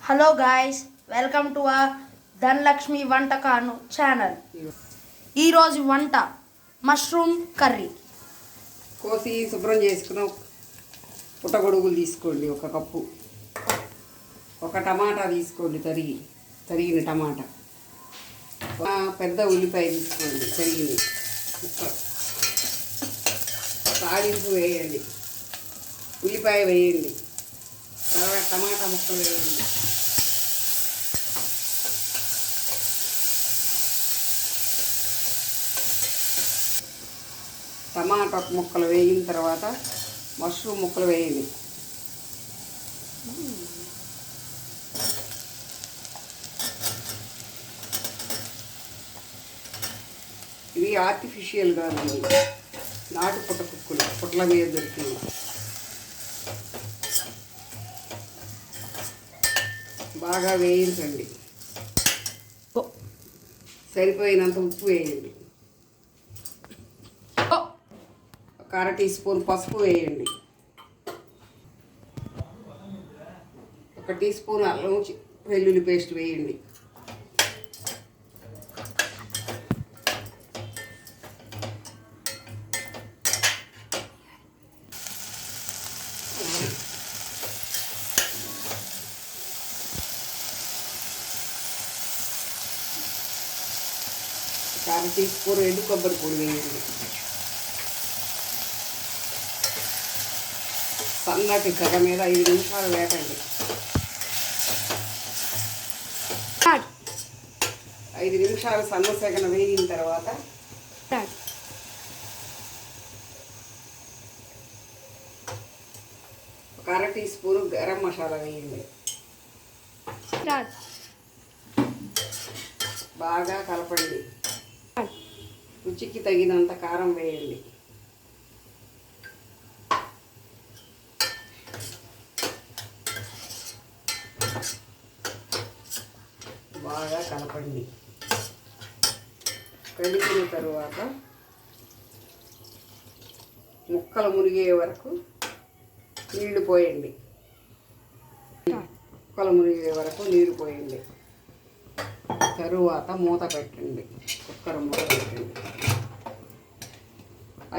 Hello guys, welcome to our Dhanalakshmi వంటకాను channel. ఈరోజు వంట మష్రూమ్ కర్రీ. కోసి శుభ్రం చేసుకున్న పుట్టగొడుగులు తీసుకోండి, ఒక కప్పు. ఒక టమాటా తీసుకోండి, తరిగిన టమాటా. పెద్ద ఉల్లిపాయ తీసుకోండి, తరిగింది ముక్క. తాలింపు వేయండి, ఉల్లిపాయ వేయండి, తర్వాత టమాటా ముక్కలు వేయండి. టమాటా ముక్కలు వేగిన తర్వాత మష్రూమ్ ముక్కలు వేయండి. ఇవి ఆర్టిఫిషియల్ కాదు, నాటు పుట్ల మీద దొరికింది. బాగా వేయించండి, సరిపోయినంత ఉప్పు వేయండి, ఒక 1/2 టీ స్పూన్ పసుపు వేయండి, 1 టీ స్పూన్ అల్లం వెల్లుల్లి పేస్ట్ వేయండి. ఒక 1/2 టీ స్పూన్ ఎండు కొబ్బరి పొడి వేయండి. సన్నటి సెగ మీద 5 నిమిషాలు వేపండి. 5 నిమిషాలు సన్న సెగన వేగిన తర్వాత ఒక 1/2 టీ స్పూన్ గరం మసాలా వేయండి. బాగా కలపండి. రుచికి తగినంత కారం వేయండి. బాగా కలపండి. కలిపిన తరువాత ముక్కలు మునిగే వరకు నీళ్లు పోయండి. ముక్కలు మునిగే వరకు నీరు పోయండి. తరువాత మూత పెట్టండి, కుక్కర్ మూత పెట్టండి.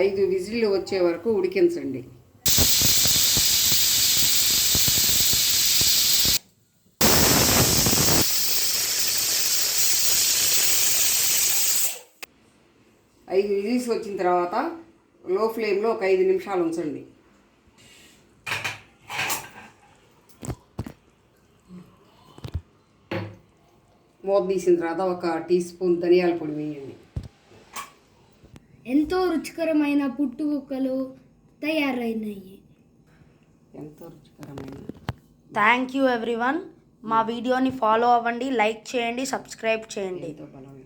5 విజిల్లు వచ్చే వరకు ఉడికించండి. ఐదు విజిల్స్ వచ్చిన తర్వాత లో ఫ్లేమ్లో ఒక 5 నిమిషాలు ఉంచండి. మూత తీసిన తర్వాత ఒక 1 టీ స్పూన్ ధనియాల పొడి వేయండి. ఎంతో రుచికరమైన పుట్టుగుక్కలు తయారైనాయి. ఎంతో రుచికరమైన. Thank you everyone. మా వీడియోని ఫాలో అవ్వండి, లైక్ చేయండి, సబ్స్క్రైబ్ చేయండి. ఎంతో బలమైన